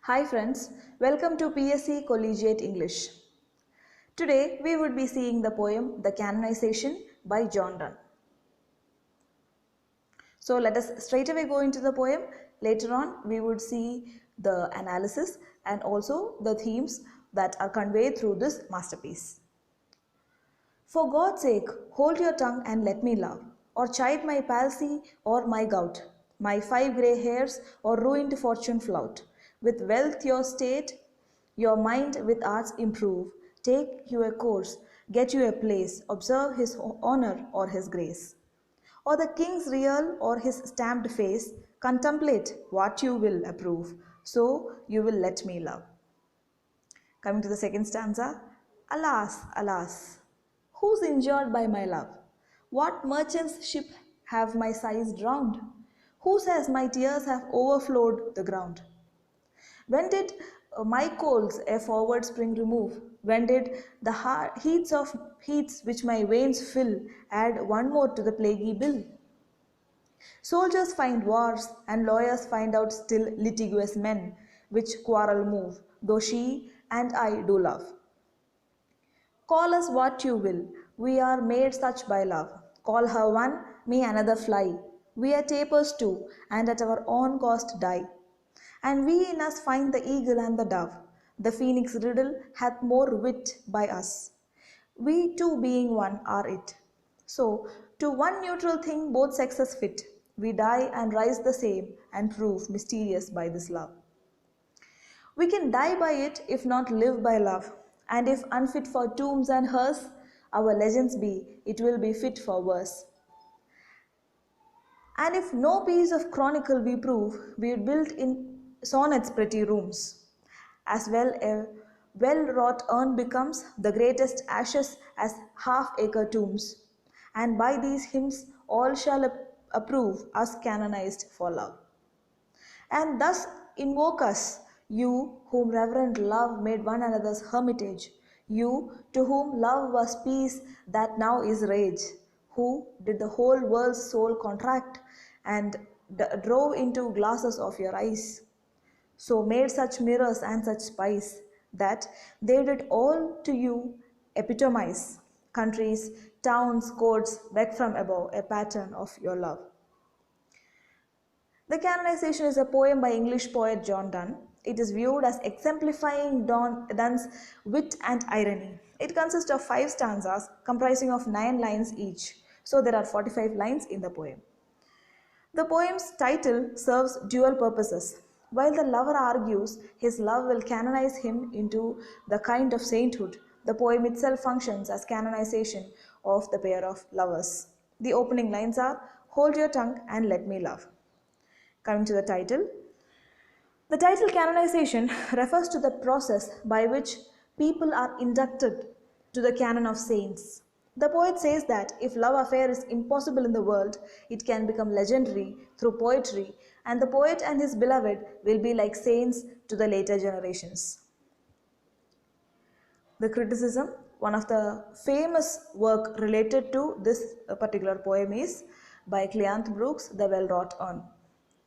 Hi friends, welcome to PSC Collegiate English. Today we would be seeing the poem The Canonization by John Donne. So let us straight away go into the poem. Later on we would see the analysis and also the themes that are conveyed through this masterpiece. For God's sake, hold your tongue and let me love, or chide my palsy or my gout, my 5 grey hairs or ruined fortune flout. With wealth your state, your mind with arts improve. Take you a course, get you a place, observe his honour or his grace. Or the king's real or his stamped face, contemplate what you will approve, so you will let me love. Coming to the second stanza. Alas, alas, who's injured by my love? What merchant's ship have my sighs drowned? Who says my tears have overflowed the ground? When did my coals a forward spring remove? When did the heats which my veins fill add one more to the plaguy bill? Soldiers find wars, and lawyers find out still litigious men, which quarrel move, though she and I do love. Call us what you will, we are made such by love. Call her one, me another fly. We are tapers too, and at our own cost die. And we in us find the eagle and the dove. The phoenix riddle hath more wit by us. We two being one are it. So, to one neutral thing both sexes fit. We die and rise the same, and prove mysterious by this love. We can die by it if not live by love. And if unfit for tombs and hearse, our legends be, it will be fit for verse. And if no piece of chronicle we prove, we built in sonnets pretty rooms. As well a well-wrought urn becomes the greatest ashes as half-acre tombs. And by these hymns all shall approve us canonized for love. And thus invoke us, you whom reverent love made one another's hermitage, you to whom love was peace that now is rage, who did the whole world's soul contract and drove into glasses of your eyes, so made such mirrors and such spice that they did all to you epitomize. Countries, towns, courts beg from above a pattern of your love. The Canonization is a poem by English poet John Donne. It is viewed as exemplifying Donne's wit and irony. It consists of 5 stanzas comprising of 9 lines each. So there are 45 lines in the poem. The poem's title serves dual purposes. While the lover argues his love will canonize him into the kind of sainthood, the poem itself functions as canonization of the pair of lovers. The opening lines are, "Hold your tongue and let me love." Coming to the title. The title canonization refers to the process by which people are inducted to the canon of saints. The poet says that if love affair is impossible in the world, it can become legendary through poetry, and the poet and his beloved will be like saints to the later generations. The criticism, one of the famous work related to this particular poem is by Cleanth Brooks, The Well-Wrought Urn.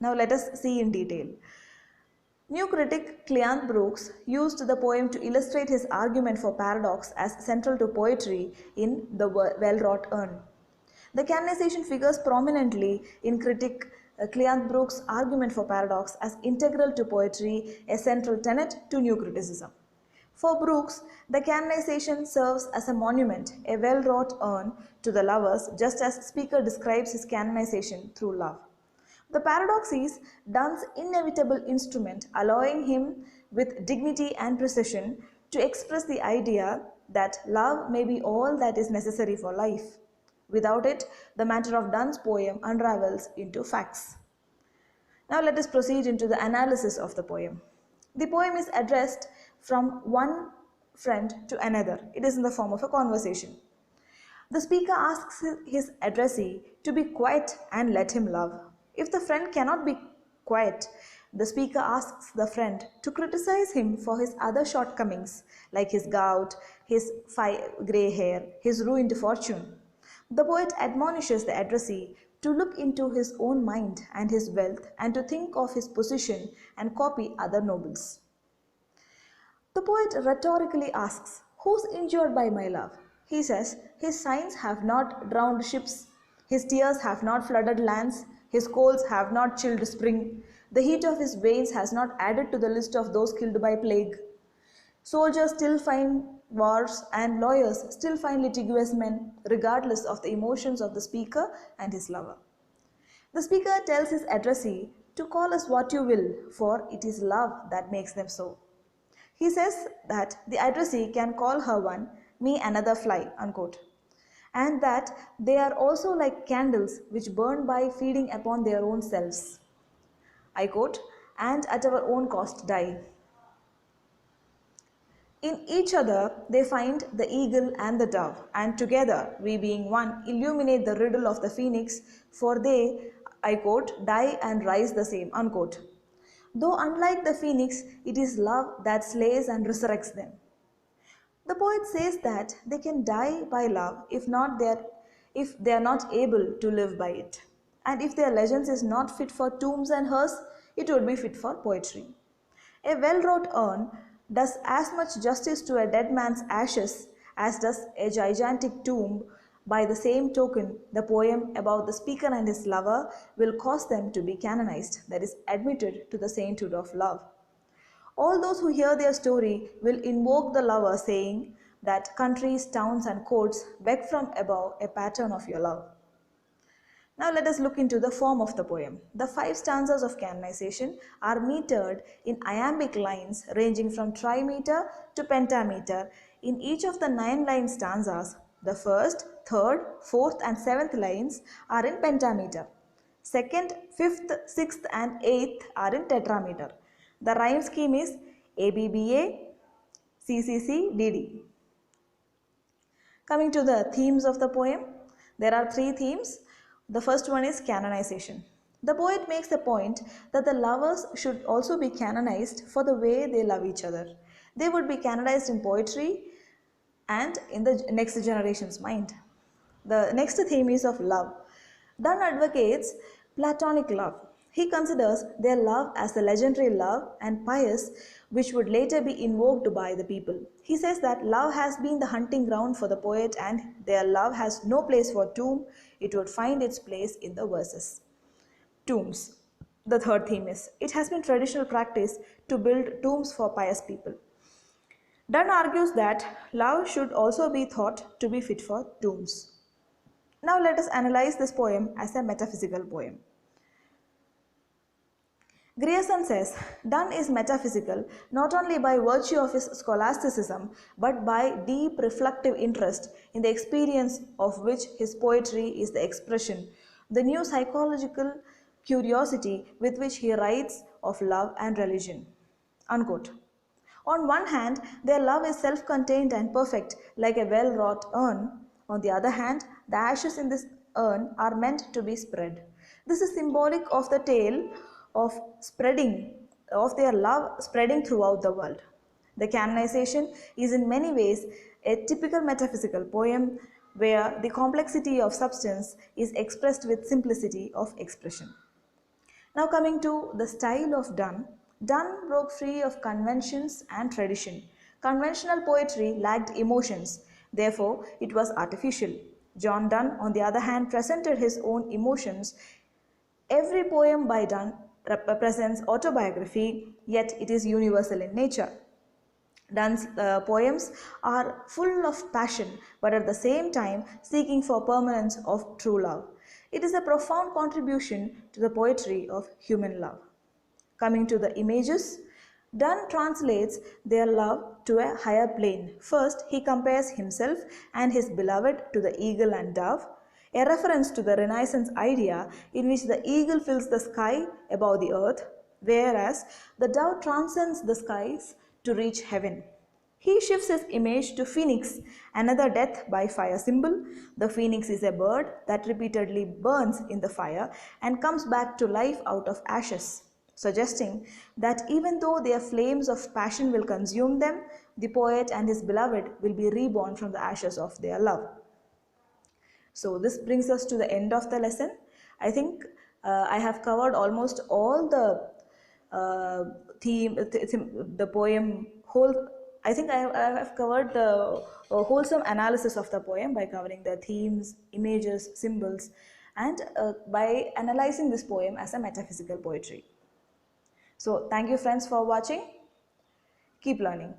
Now let us see in detail. New critic Cleanth Brooks used the poem to illustrate his argument for paradox as central to poetry in The Well-Wrought Urn. The canonization figures prominently in critic Cleanth Brooks' argument for paradox as integral to poetry, a central tenet to new criticism. For Brooks, the canonization serves as a monument, a well-wrought urn to the lovers, just as Speaker describes his canonization through love. The paradox is Donne's inevitable instrument, allowing him with dignity and precision to express the idea that love may be all that is necessary for life. Without it, the matter of Donne's poem unravels into facts. Now let us proceed into the analysis of the poem. The poem is addressed from one friend to another. It is in the form of a conversation. The speaker asks his addressee to be quiet and let him love. If the friend cannot be quiet, the speaker asks the friend to criticize him for his other shortcomings, like his gout, his grey hair, his ruined fortune. The poet admonishes the addressee to look into his own mind and his wealth, and to think of his position and copy other nobles. The poet rhetorically asks, "Who's injured by my love?" He says, "His signs have not drowned ships, his tears have not flooded lands, his coals have not chilled spring, the heat of his veins has not added to the list of those killed by plague. Soldiers still find wars, and lawyers still find litigious men, regardless of the emotions of the speaker and his lover." The speaker tells his addressee to call us what you will, for it is love that makes them so. He says that the addressee can call her one, me another fly, unquote, and that they are also like candles which burn by feeding upon their own selves. I quote, "and at our own cost die." In each other they find the eagle and the dove, and together, we being one, illuminate the riddle of the phoenix, for they, I quote, "die and rise the same," unquote. Though unlike the phoenix, it is love that slays and resurrects them. The poet says that they can die by love if they are not able to live by it. And if their legends is not fit for tombs and hearse, it would be fit for poetry. A well-wrought urn does as much justice to a dead man's ashes as does a gigantic tomb. By the same token, the poem about the speaker and his lover will cause them to be canonized, that is, admitted to the sainthood of love. All those who hear their story will invoke the lover, saying that countries, towns, and courts beg from above a pattern of your love. Now let us look into the form of the poem. The 5 stanzas of canonization are metered in iambic lines ranging from trimeter to pentameter. In each of the 9-line stanzas, the first, third, fourth, and seventh lines are in pentameter. Second, fifth, sixth, and eighth are in tetrameter. The rhyme scheme is ABBA, CCC, DD. Coming to the themes of the poem, there are 3 themes. The first one is canonization. The poet makes the point that the lovers should also be canonized for the way they love each other. They would be canonized in poetry and in the next generation's mind. The next theme is of love. Donne advocates platonic love. He considers their love as the legendary love and pious which would later be invoked by the people. He says that love has been the hunting ground for the poet and their love has no place for tomb, it would find its place in the verses. Tombs. The third theme is, it has been traditional practice to build tombs for pious people. Donne argues that love should also be thought to be fit for tombs. Now let us analyze this poem as a metaphysical poem. Grierson says, Donne is metaphysical not only by virtue of his scholasticism but by deep reflective interest in the experience of which his poetry is the expression, the new psychological curiosity with which he writes of love and religion. Unquote. On one hand, their love is self-contained and perfect, like a well-wrought urn. On the other hand, the ashes in this urn are meant to be spread. This is symbolic of the tale of their love spreading throughout the world. The canonization is in many ways a typical metaphysical poem where the complexity of substance is expressed with simplicity of expression. Now coming to the style of Donne, Donne broke free of conventions and tradition. Conventional poetry lacked emotions, therefore it was artificial. John Donne, on the other hand, presented his own emotions. Every poem by Donne represents autobiography, yet it is universal in nature. Donne's poems are full of passion, but at the same time seeking for permanence of true love. It is a profound contribution to the poetry of human love. Coming to the images, Donne translates their love to a higher plane. First, he compares himself and his beloved to the eagle and dove, a reference to the Renaissance idea in which the eagle fills the sky above the earth, whereas the dove transcends the skies to reach heaven. He shifts his image to phoenix, another death by fire symbol. The phoenix is a bird that repeatedly burns in the fire and comes back to life out of ashes, suggesting that even though their flames of passion will consume them, the poet and his beloved will be reborn from the ashes of their love. So this brings us to the end of the lesson. I think I have covered almost all the the poem, whole I think I have covered the wholesome analysis of the poem by covering the themes, images, symbols, and by analyzing this poem as a metaphysical poetry. So thank you friends for watching. Keep learning.